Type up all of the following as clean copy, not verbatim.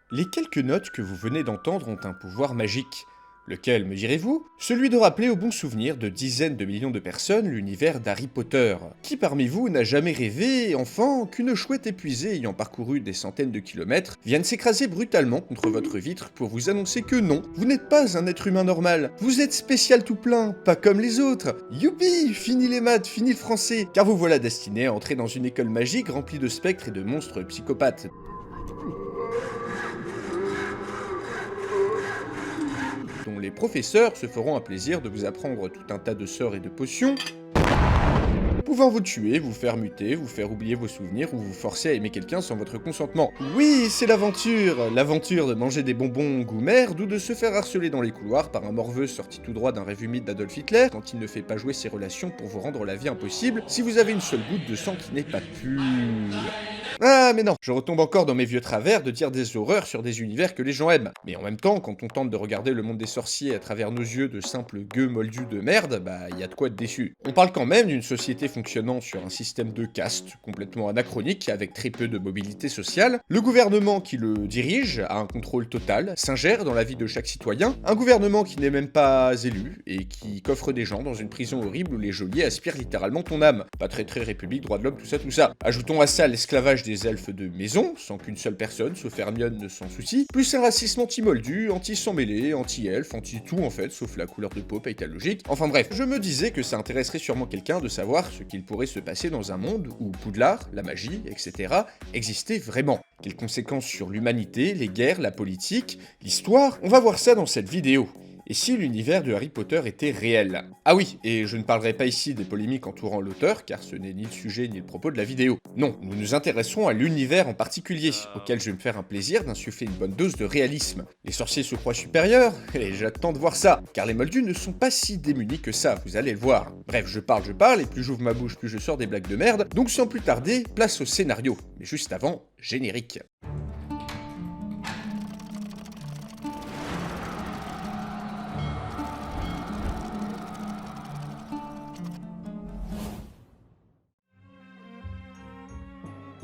Les quelques notes que vous venez d'entendre ont un pouvoir magique. Lequel, me direz-vous? Celui de rappeler au bon souvenir de dizaines de millions de personnes l'univers d'Harry Potter. Qui parmi vous n'a jamais rêvé, enfant, qu'une chouette épuisée ayant parcouru des centaines de kilomètres vienne s'écraser brutalement contre votre vitre pour vous annoncer que non, vous n'êtes pas un être humain normal, vous êtes spécial tout plein, pas comme les autres. Youpi, fini les maths, fini le français, car vous voilà destiné à entrer dans une école magique remplie de spectres et de monstres psychopathes. Dont les professeurs se feront un plaisir de vous apprendre tout un tas de sorts et de potions, pouvant vous tuer, vous faire muter, vous faire oublier vos souvenirs ou vous forcer à aimer quelqu'un sans votre consentement. Oui, c'est l'aventure de manger des bonbons goût merde ou de se faire harceler dans les couloirs par un morveux sorti tout droit d'un rêve humide d'Adolf Hitler quand il ne fait pas jouer ses relations pour vous rendre la vie impossible si vous avez une seule goutte de sang qui n'est pas pure. Ah mais non, je retombe encore dans mes vieux travers de dire des horreurs sur des univers que les gens aiment. Mais en même temps, quand on tente de regarder le monde des sorciers à travers nos yeux de simples gueux moldus de merde, bah y a de quoi être déçu. On parle quand même d'une société fonctionnant sur un système de caste complètement anachronique avec très peu de mobilité sociale. Le gouvernement qui le dirige a un contrôle total, s'ingère dans la vie de chaque citoyen, un gouvernement qui n'est même pas élu et qui coffre des gens dans une prison horrible où les geôliers aspirent littéralement ton âme. Pas très république, droit de l'homme, tout ça. Ajoutons à ça l'esclavage des elfes de maison, sans qu'une seule personne, sauf Hermione, ne s'en soucie, plus un racisme anti-moldu, anti-sang mêlé, anti-elfe, anti-tout en fait, sauf la couleur de peau logique. Enfin bref, je me disais que ça intéresserait sûrement quelqu'un de savoir ce qu'il pourrait se passer dans un monde où Poudlard, la magie, etc. existaient vraiment. Quelles conséquences sur l'humanité, les guerres, la politique, l'histoire? On va voir ça dans cette vidéo. Et si l'univers de Harry Potter était réel? Ah oui, et je ne parlerai pas ici des polémiques entourant l'auteur, car ce n'est ni le sujet ni le propos de la vidéo. Non, nous nous intéresserons à l'univers en particulier, auquel je vais me faire un plaisir d'insuffler une bonne dose de réalisme. Les sorciers se croient supérieurs, et j'attends de voir ça, car les moldus ne sont pas si démunis que ça, vous allez le voir. Bref, je parle, et plus j'ouvre ma bouche, plus je sors des blagues de merde, donc sans plus tarder, place au scénario. Mais juste avant, générique.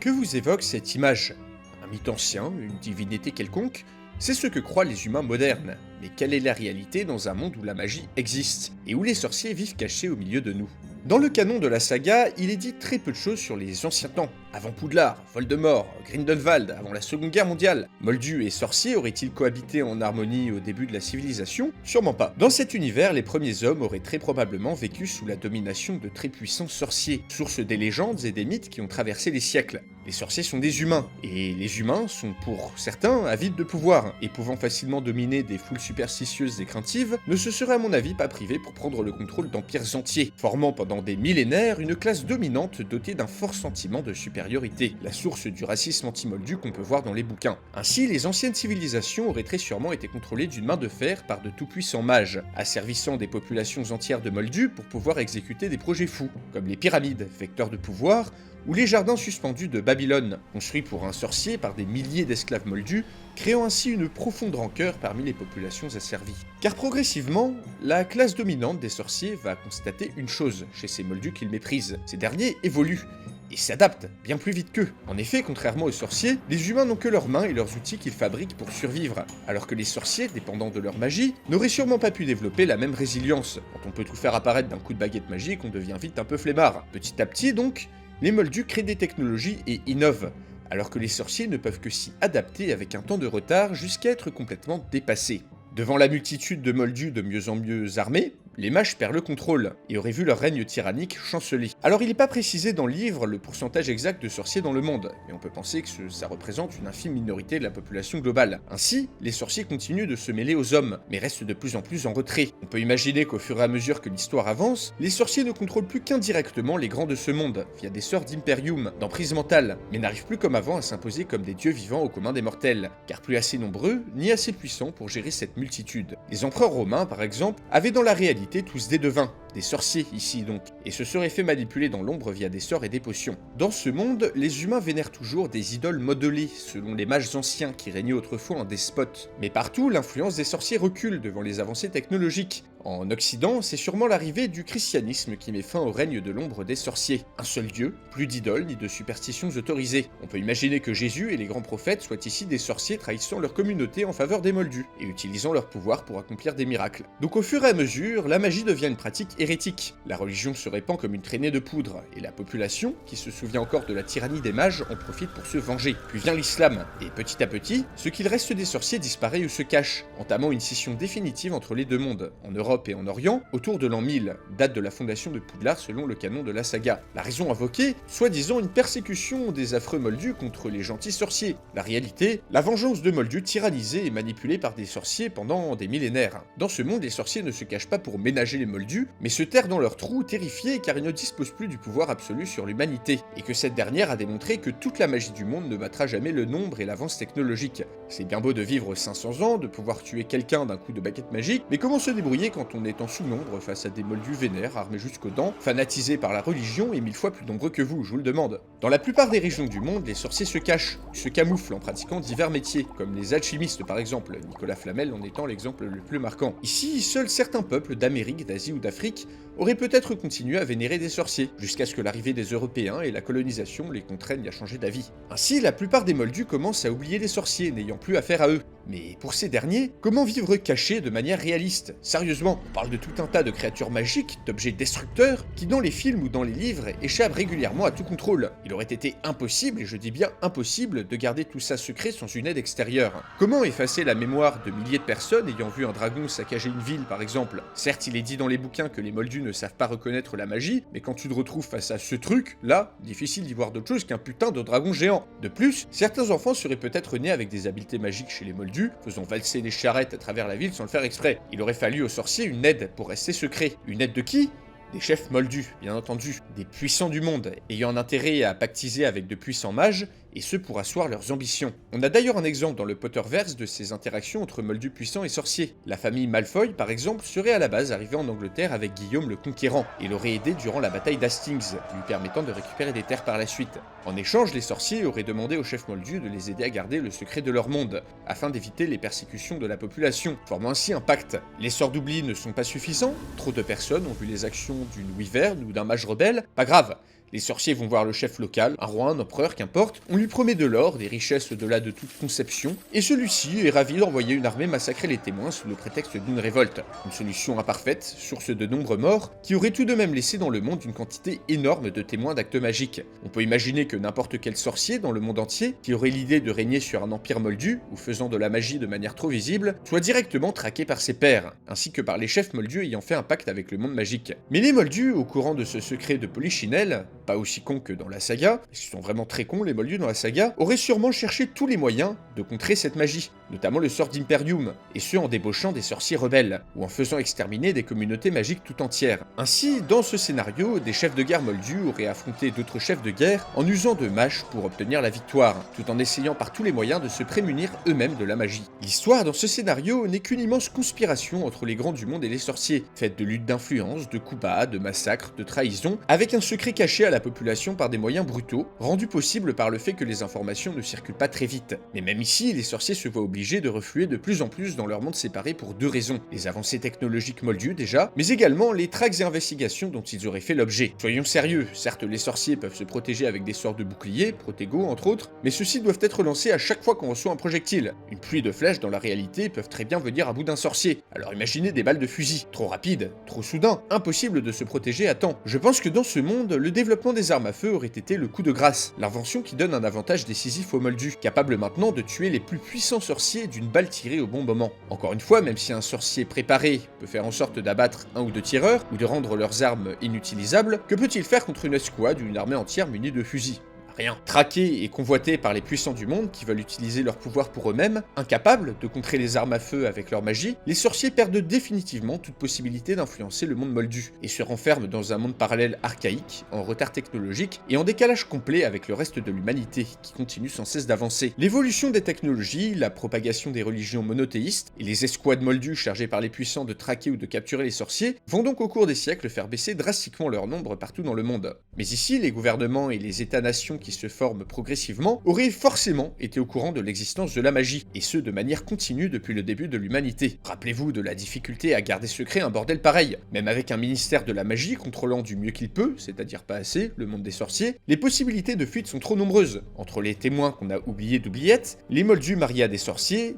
Que vous évoque cette image? Un mythe ancien, une divinité quelconque? C'est ce que croient les humains modernes. Mais quelle est la réalité dans un monde où la magie existe, et où les sorciers vivent cachés au milieu de nous? Dans le canon de la saga, il est dit très peu de choses sur les anciens temps. Avant Poudlard, Voldemort, Grindelwald, avant la Seconde Guerre mondiale. Moldus et sorciers auraient-ils cohabité en harmonie au début de la civilisation? Sûrement pas. Dans cet univers, les premiers hommes auraient très probablement vécu sous la domination de très puissants sorciers, source des légendes et des mythes qui ont traversé les siècles. Les sorciers sont des humains, et les humains sont pour certains avides de pouvoir, et pouvant facilement dominer des foules superstitieuses et craintives, ne se seraient à mon avis pas privés pour prendre le contrôle d'empires entiers, formant pendant des millénaires une classe dominante dotée d'un fort sentiment de supériorité, la source du racisme anti-moldu qu'on peut voir dans les bouquins. Ainsi, les anciennes civilisations auraient très sûrement été contrôlées d'une main de fer par de tout-puissants mages, asservissant des populations entières de moldus pour pouvoir exécuter des projets fous, comme les pyramides, vecteurs de pouvoir, ou les jardins suspendus de Babylone, construits pour un sorcier par des milliers d'esclaves moldus, créant ainsi une profonde rancœur parmi les populations asservies. Car progressivement, la classe dominante des sorciers va constater une chose chez ces moldus qu'ils méprisent. Ces derniers évoluent, et s'adaptent bien plus vite qu'eux. En effet, contrairement aux sorciers, les humains n'ont que leurs mains et leurs outils qu'ils fabriquent pour survivre, alors que les sorciers, dépendant de leur magie, n'auraient sûrement pas pu développer la même résilience. Quand on peut tout faire apparaître d'un coup de baguette magique, on devient vite un peu flemmard. Petit à petit donc, les moldus créent des technologies et innovent, alors que les sorciers ne peuvent que s'y adapter avec un temps de retard jusqu'à être complètement dépassés. Devant la multitude de moldus de mieux en mieux armés, les mages perdent le contrôle, et auraient vu leur règne tyrannique chanceler. Alors il n'est pas précisé dans le livre le pourcentage exact de sorciers dans le monde, mais on peut penser que ça représente une infime minorité de la population globale. Ainsi, les sorciers continuent de se mêler aux hommes, mais restent de plus en plus en retrait. On peut imaginer qu'au fur et à mesure que l'histoire avance, les sorciers ne contrôlent plus qu'indirectement les grands de ce monde, via des sorts d'imperium, d'emprise mentale, mais n'arrivent plus comme avant à s'imposer comme des dieux vivants au commun des mortels, car plus assez nombreux, ni assez puissants pour gérer cette multitude. Les empereurs romains, par exemple, avaient dans la réalité tous des devins, des sorciers ici donc, et se seraient fait manipuler dans l'ombre via des sorts et des potions. Dans ce monde, les humains vénèrent toujours des idoles modelées, selon les mages anciens qui régnaient autrefois en despotes. Mais partout, l'influence des sorciers recule devant les avancées technologiques. En Occident, c'est sûrement l'arrivée du christianisme qui met fin au règne de l'ombre des sorciers. Un seul dieu, plus d'idoles ni de superstitions autorisées. On peut imaginer que Jésus et les grands prophètes soient ici des sorciers trahissant leur communauté en faveur des moldus, et utilisant leur pouvoir pour accomplir des miracles. Donc au fur et à mesure, la magie devient une pratique hérétique. La religion se répand comme une traînée de poudre, et la population, qui se souvient encore de la tyrannie des mages, en profite pour se venger. Puis vient l'islam, et petit à petit, ce qu'il reste des sorciers disparaît ou se cache, entamant une scission définitive entre les deux mondes, en Europe et en Orient, autour de l'an 1000, date de la fondation de Poudlard selon le canon de la saga. La raison invoquée, soi-disant une persécution des affreux moldus contre les gentils sorciers. La réalité, la vengeance de moldus tyrannisés et manipulés par des sorciers pendant des millénaires. Dans ce monde, les sorciers ne se cachent pas pour ménager les moldus, mais se terrent dans leurs trous, terrifiés car ils ne disposent plus du pouvoir absolu sur l'humanité, et que cette dernière a démontré que toute la magie du monde ne battra jamais le nombre et l'avance technologique. C'est bien beau de vivre 500 ans, de pouvoir tuer quelqu'un d'un coup de baguette magique, mais comment se débrouiller quand on est en sous-nombre face à des moldus vénères, armés jusqu'aux dents, fanatisés par la religion et 1000 fois plus nombreux que vous, je vous le demande. Dans la plupart des régions du monde, les sorciers se cachent, ou se camouflent en pratiquant divers métiers, comme les alchimistes par exemple, Nicolas Flamel en étant l'exemple le plus marquant. Ici, seuls certains peuples d'Amérique, d'Asie ou d'Afrique auraient peut-être continué à vénérer des sorciers, jusqu'à ce que l'arrivée des Européens et la colonisation les contraignent à changer d'avis. Ainsi, la plupart des moldus commencent à oublier les sorciers, n'ayant plus affaire à eux. Mais pour ces derniers, comment vivre cachés de manière réaliste? Sérieusement, on parle de tout un tas de créatures magiques, d'objets destructeurs, qui dans les films ou dans les livres échappent régulièrement à tout contrôle. Il aurait été impossible, et je dis bien impossible, de garder tout ça secret sans une aide extérieure. Comment effacer la mémoire de milliers de personnes ayant vu un dragon saccager une ville par exemple? Certes, il est dit dans les bouquins que les moldus ne savent pas reconnaître la magie, mais quand tu te retrouves face à ce truc, là, difficile d'y voir d'autre chose qu'un putain de dragon géant. De plus, certains enfants seraient peut-être nés avec des habiletés magiques chez les moldus, faisant valser les charrettes à travers la ville sans le faire exprès. Il aurait fallu aux sorciers une aide pour rester secret. Une aide de qui? Des chefs moldus, bien entendu, des puissants du monde, ayant un intérêt à pactiser avec de puissants mages, et ce pour asseoir leurs ambitions. On a d'ailleurs un exemple dans le Potterverse de ces interactions entre moldus puissants et sorciers. La famille Malfoy, par exemple, serait à la base arrivée en Angleterre avec Guillaume le Conquérant, et l'aurait aidé durant la bataille d'Hastings, lui permettant de récupérer des terres par la suite. En échange, les sorciers auraient demandé aux chefs moldus de les aider à garder le secret de leur monde, afin d'éviter les persécutions de la population, formant ainsi un pacte. Les sorts d'oubli ne sont pas suffisants, trop de personnes ont vu les actions d'une wyvern ou d'un mage rebelle, pas grave. Les sorciers vont voir le chef local, un roi, un empereur, qu'importe, on lui promet de l'or, des richesses au-delà de toute conception, et celui-ci est ravi d'envoyer une armée massacrer les témoins sous le prétexte d'une révolte. Une solution imparfaite, source de nombreux morts, qui aurait tout de même laissé dans le monde une quantité énorme de témoins d'actes magiques. On peut imaginer que n'importe quel sorcier dans le monde entier, qui aurait l'idée de régner sur un empire moldu, ou faisant de la magie de manière trop visible, soit directement traqué par ses pairs, ainsi que par les chefs moldus ayant fait un pacte avec le monde magique. Mais les moldus, au courant de ce secret de Polichinelle, pas aussi cons que dans la saga, parce qu'ils sont vraiment très cons les moldus dans la saga, auraient sûrement cherché tous les moyens de contrer cette magie, notamment le sort d'Imperium, et ce en débauchant des sorciers rebelles, ou en faisant exterminer des communautés magiques tout entières. Ainsi, dans ce scénario, des chefs de guerre moldus auraient affronté d'autres chefs de guerre en usant de mâches pour obtenir la victoire, tout en essayant par tous les moyens de se prémunir eux-mêmes de la magie. L'histoire dans ce scénario n'est qu'une immense conspiration entre les grands du monde et les sorciers, faite de luttes d'influence, de coups bas, de massacres, de trahisons, avec un secret caché à la population par des moyens brutaux, rendus possibles par le fait que les informations ne circulent pas très vite. Mais même ici, les sorciers se voient obligés de refluer de plus en plus dans leur monde séparé pour deux raisons. Les avancées technologiques moldus déjà, mais également les traques et investigations dont ils auraient fait l'objet. Soyons sérieux, certes les sorciers peuvent se protéger avec des sorts de boucliers, Protego entre autres, mais ceux-ci doivent être lancés à chaque fois qu'on reçoit un projectile. Une pluie de flèches dans la réalité peuvent très bien venir à bout d'un sorcier, alors imaginez des balles de fusil. Trop rapide, trop soudain, impossible de se protéger à temps. Je pense que dans ce monde, le développement des armes à feu aurait été le coup de grâce, l'invention qui donne un avantage décisif aux moldus, capable maintenant de tuer les plus puissants sorciers d'une balle tirée au bon moment. Encore une fois, même si un sorcier préparé peut faire en sorte d'abattre un ou deux tireurs, ou de rendre leurs armes inutilisables, que peut-il faire contre une escouade ou une armée entière munie de fusils? Rien. Traqués et convoités par les puissants du monde qui veulent utiliser leur pouvoir pour eux-mêmes, incapables de contrer les armes à feu avec leur magie, les sorciers perdent définitivement toute possibilité d'influencer le monde moldu, et se renferment dans un monde parallèle archaïque, en retard technologique, et en décalage complet avec le reste de l'humanité, qui continue sans cesse d'avancer. L'évolution des technologies, la propagation des religions monothéistes, et les escouades moldus chargées par les puissants de traquer ou de capturer les sorciers, vont donc au cours des siècles faire baisser drastiquement leur nombre partout dans le monde. Mais ici, les gouvernements et les états-nations qui se forment progressivement auraient forcément été au courant de l'existence de la magie, et ce de manière continue depuis le début de l'humanité. Rappelez-vous de la difficulté à garder secret un bordel pareil. Même avec un ministère de la magie contrôlant du mieux qu'il peut, c'est-à-dire pas assez, le monde des sorciers, les possibilités de fuite sont trop nombreuses. Entre les témoins qu'on a oubliés d'oubliettes, les moldus mariés à des sorciers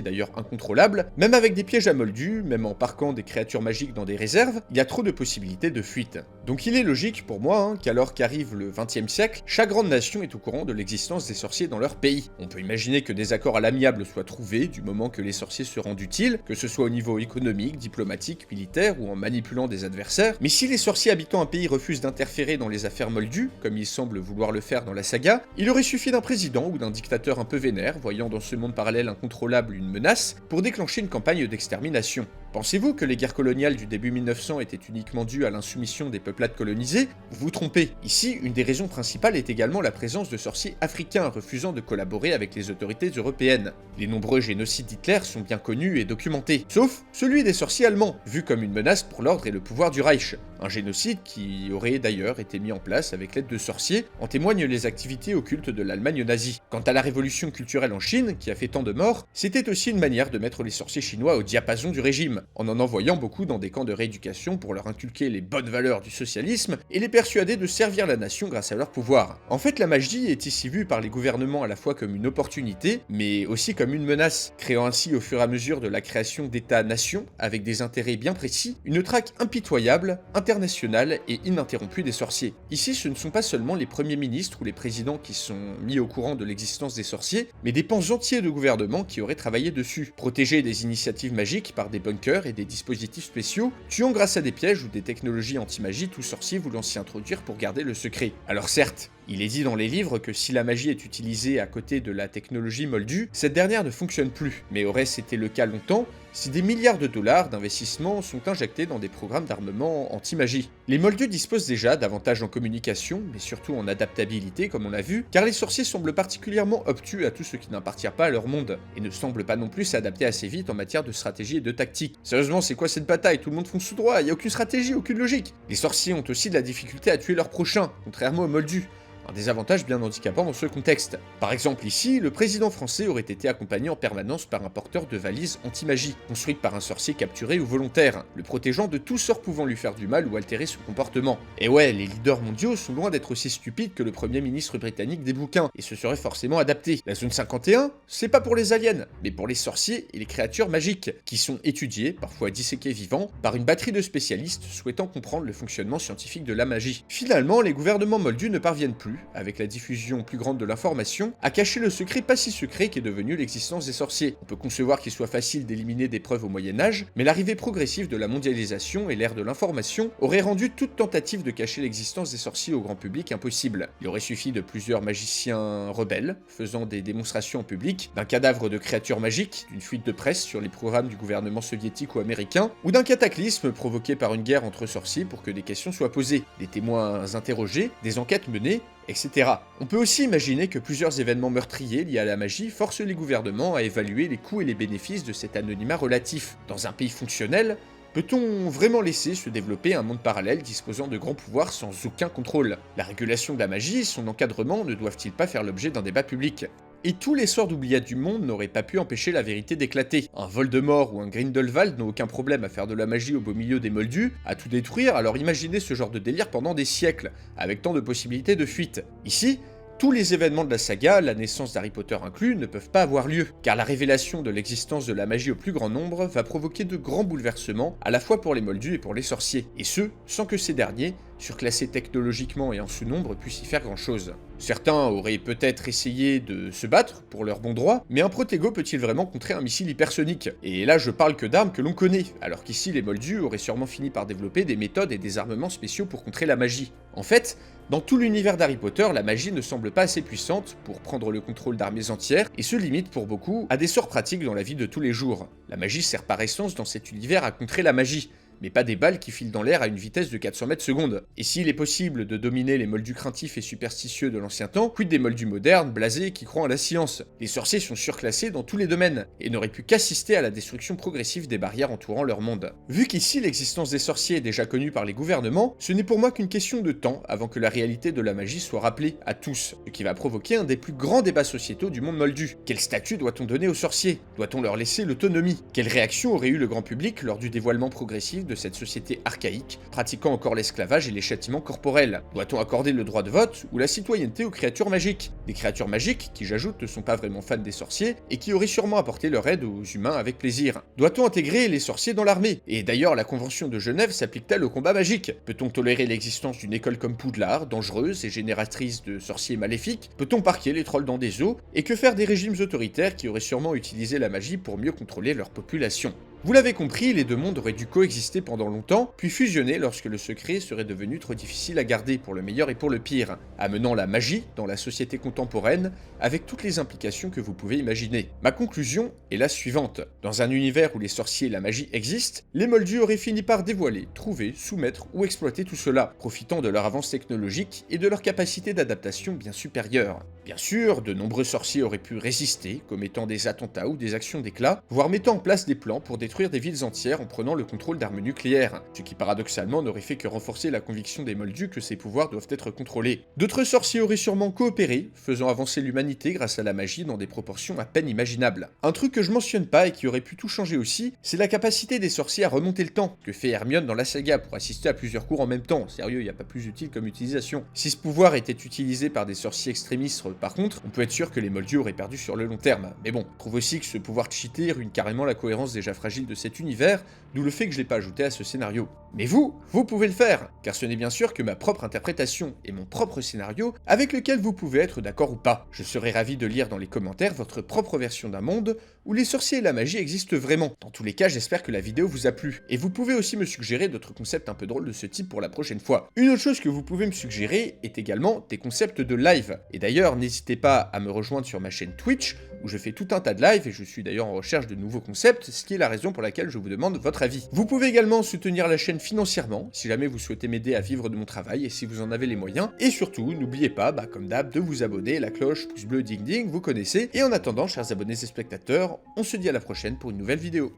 d'ailleurs incontrôlables, même avec des pièges à moldus, même en parquant des créatures magiques dans des réserves, il y a trop de possibilités de fuite. Donc il est logique pour moi qu'alors qu'arrive le XXe siècle, chaque grande nation est au courant de l'existence des sorciers dans leur pays. On peut imaginer que des accords à l'amiable soient trouvés du moment que les sorciers se rendent utiles, que ce soit au niveau économique, diplomatique, militaire ou en manipulant des adversaires, mais si les sorciers habitant un pays refusent d'interférer dans les affaires moldues, comme ils semblent vouloir le faire dans la saga, il aurait suffi d'un président ou d'un dictateur un peu vénère, voyant dans ce monde parallèle incontrôlable une menace, pour déclencher une campagne d'extermination. Pensez-vous que les guerres coloniales du début 1900 étaient uniquement dues à l'insoumission des peuplades colonisées? Vous vous trompez. Ici, une des raisons principales est également la présence de sorciers africains refusant de collaborer avec les autorités européennes. Les nombreux génocides d'Hitler sont bien connus et documentés, sauf celui des sorciers allemands, vu comme une menace pour l'ordre et le pouvoir du Reich. Un génocide qui aurait d'ailleurs été mis en place avec l'aide de sorciers, en témoignent les activités occultes de l'Allemagne nazie. Quant à la révolution culturelle en Chine, qui a fait tant de morts, c'était aussi une manière de mettre les sorciers chinois au diapason du régime, en envoyant beaucoup dans des camps de rééducation pour leur inculquer les bonnes valeurs du socialisme et les persuader de servir la nation grâce à leur pouvoir. En fait, la magie est ici vue par les gouvernements à la fois comme une opportunité, mais aussi comme une menace, créant ainsi au fur et à mesure de la création d'États-nations, avec des intérêts bien précis, une traque impitoyable, internationale et ininterrompue des sorciers. Ici, ce ne sont pas seulement les premiers ministres ou les présidents qui sont mis au courant de l'existence des sorciers, mais des pans entiers de gouvernements qui auraient travaillé dessus, protégés des initiatives magiques par des bunkers et des dispositifs spéciaux, tuant grâce à des pièges ou des technologies anti-magie tout sorcier voulant s'y introduire pour garder le secret. Alors certes, il est dit dans les livres que si la magie est utilisée à côté de la technologie moldue, cette dernière ne fonctionne plus, mais aurait-ce été le cas longtemps si des milliards de dollars d'investissement sont injectés dans des programmes d'armement anti-magie. Les moldus disposent déjà d'avantages en communication, mais surtout en adaptabilité comme on l'a vu, car les sorciers semblent particulièrement obtus à tout ce qui n'appartient pas à leur monde, et ne semblent pas non plus s'adapter assez vite en matière de stratégie et de tactique. Sérieusement, c'est quoi cette bataille? Tout le monde fonce tout droit, y a aucune stratégie, aucune logique. Les sorciers ont aussi de la difficulté à tuer leurs prochains, contrairement aux moldus. Un désavantage bien handicapant dans ce contexte. Par exemple ici, le président français aurait été accompagné en permanence par un porteur de valises anti-magie, construite par un sorcier capturé ou volontaire, le protégeant de tout sort pouvant lui faire du mal ou altérer son comportement. Et ouais, les leaders mondiaux sont loin d'être aussi stupides que le premier ministre britannique des bouquins, et se seraient forcément adaptés. La zone 51, c'est pas pour les aliens, mais pour les sorciers et les créatures magiques, qui sont étudiés, parfois disséqués vivants, par une batterie de spécialistes souhaitant comprendre le fonctionnement scientifique de la magie. Finalement, les gouvernements moldus ne parviennent plus, avec la diffusion plus grande de l'information, à cacher le secret pas si secret qu'est devenu l'existence des sorciers. On peut concevoir qu'il soit facile d'éliminer des preuves au Moyen-Âge, mais l'arrivée progressive de la mondialisation et l'ère de l'information aurait rendu toute tentative de cacher l'existence des sorciers au grand public impossible. Il aurait suffi de plusieurs magiciens rebelles, faisant des démonstrations en public, d'un cadavre de créatures magiques, d'une fuite de presse sur les programmes du gouvernement soviétique ou américain, ou d'un cataclysme provoqué par une guerre entre sorciers pour que des questions soient posées, des témoins interrogés, des enquêtes menées, etc. On peut aussi imaginer que plusieurs événements meurtriers liés à la magie forcent les gouvernements à évaluer les coûts et les bénéfices de cet anonymat relatif. Dans un pays fonctionnel, peut-on vraiment laisser se développer un monde parallèle disposant de grands pouvoirs sans aucun contrôle? La régulation de la magie et son encadrement ne doivent-ils pas faire l'objet d'un débat public? Et tous les sorts d'oubliates du monde n'auraient pas pu empêcher la vérité d'éclater. Un Voldemort ou un Grindelwald n'ont aucun problème à faire de la magie au beau milieu des moldus, à tout détruire, alors imaginez ce genre de délire pendant des siècles, avec tant de possibilités de fuite. Ici, tous les événements de la saga, la naissance d'Harry Potter inclus, ne peuvent pas avoir lieu, car la révélation de l'existence de la magie au plus grand nombre va provoquer de grands bouleversements, à la fois pour les moldus et pour les sorciers, et ce, sans que ces derniers, surclassés technologiquement et en sous-nombre, puissent y faire grand-chose. Certains auraient peut-être essayé de se battre pour leur bon droit, mais un protégo peut-il vraiment contrer un missile hypersonique? Et là je parle que d'armes que l'on connaît, alors qu'ici les moldus auraient sûrement fini par développer des méthodes et des armements spéciaux pour contrer la magie. En fait, dans tout l'univers d'Harry Potter, la magie ne semble pas assez puissante pour prendre le contrôle d'armées entières et se limite pour beaucoup à des sorts pratiques dans la vie de tous les jours. La magie sert par essence dans cet univers à contrer la magie, mais pas des balles qui filent dans l'air à une vitesse de 400 mètres secondes. Et s'il est possible de dominer les moldus craintifs et superstitieux de l'ancien temps, quid des moldus modernes, blasés, qui croient en la science? Les sorciers sont surclassés dans tous les domaines, et n'auraient pu qu'assister à la destruction progressive des barrières entourant leur monde. Vu qu'ici l'existence des sorciers est déjà connue par les gouvernements, ce n'est pour moi qu'une question de temps avant que la réalité de la magie soit rappelée à tous, ce qui va provoquer un des plus grands débats sociétaux du monde moldu. Quel statut doit-on donner aux sorciers? Doit-on leur laisser l'autonomie? Quelle réaction aurait eu le grand public lors du dévoilement progressif de cette société archaïque, pratiquant encore l'esclavage et les châtiments corporels? Doit-on accorder le droit de vote ou la citoyenneté aux créatures magiques? Des créatures magiques qui, j'ajoute, ne sont pas vraiment fans des sorciers et qui auraient sûrement apporté leur aide aux humains avec plaisir. Doit-on intégrer les sorciers dans l'armée? Et d'ailleurs, la Convention de Genève s'applique-t-elle au combat magique? Peut-on tolérer l'existence d'une école comme Poudlard, dangereuse et génératrice de sorciers maléfiques? Peut-on parquer les trolls dans des eaux? Et que faire des régimes autoritaires qui auraient sûrement utilisé la magie pour mieux contrôler leur population? Vous l'avez compris, les deux mondes auraient dû coexister pendant longtemps, puis fusionner lorsque le secret serait devenu trop difficile à garder pour le meilleur et pour le pire, amenant la magie dans la société contemporaine, avec toutes les implications que vous pouvez imaginer. Ma conclusion est la suivante. Dans un univers où les sorciers et la magie existent, les moldus auraient fini par dévoiler, trouver, soumettre ou exploiter tout cela, profitant de leur avance technologique et de leur capacité d'adaptation bien supérieure. Bien sûr, de nombreux sorciers auraient pu résister, commettant des attentats ou des actions d'éclat, voire mettant en place des plans pour détruire des villes entières en prenant le contrôle d'armes nucléaires, ce qui paradoxalement n'aurait fait que renforcer la conviction des moldus que ces pouvoirs doivent être contrôlés. D'autres sorciers auraient sûrement coopéré, faisant avancer l'humanité grâce à la magie dans des proportions à peine imaginables. Un truc que je mentionne pas et qui aurait pu tout changer aussi, c'est la capacité des sorciers à remonter le temps, que fait Hermione dans la saga pour assister à plusieurs cours en même temps. Sérieux, y a pas plus utile comme utilisation. Si ce pouvoir était utilisé par des sorciers extrémistes par contre, on peut être sûr que les moldus auraient perdu sur le long terme. Mais bon, je trouve aussi que ce pouvoir cheaté ruine carrément la cohérence déjà fragile de cet univers, d'où le fait que je l'ai pas ajouté à ce scénario. Mais vous pouvez le faire, car ce n'est bien sûr que ma propre interprétation et mon propre scénario avec lequel vous pouvez être d'accord ou pas. Je serais ravi de lire dans les commentaires votre propre version d'un monde où les sorciers et la magie existent vraiment. Dans tous les cas, j'espère que la vidéo vous a plu. Et vous pouvez aussi me suggérer d'autres concepts un peu drôles de ce type pour la prochaine fois. Une autre chose que vous pouvez me suggérer est également des concepts de live. Et d'ailleurs, n'hésitez pas à me rejoindre sur ma chaîne Twitch, où je fais tout un tas de lives et je suis d'ailleurs en recherche de nouveaux concepts, ce qui est la raison pour laquelle je vous demande votre avis. Vous pouvez également soutenir la chaîne financièrement, si jamais vous souhaitez m'aider à vivre de mon travail et si vous en avez les moyens. Et surtout, n'oubliez pas, comme d'hab, de vous abonner, la cloche, pouce bleu, ding ding, vous connaissez. Et en attendant, chers abonnés et spectateurs, on se dit à la prochaine pour une nouvelle vidéo.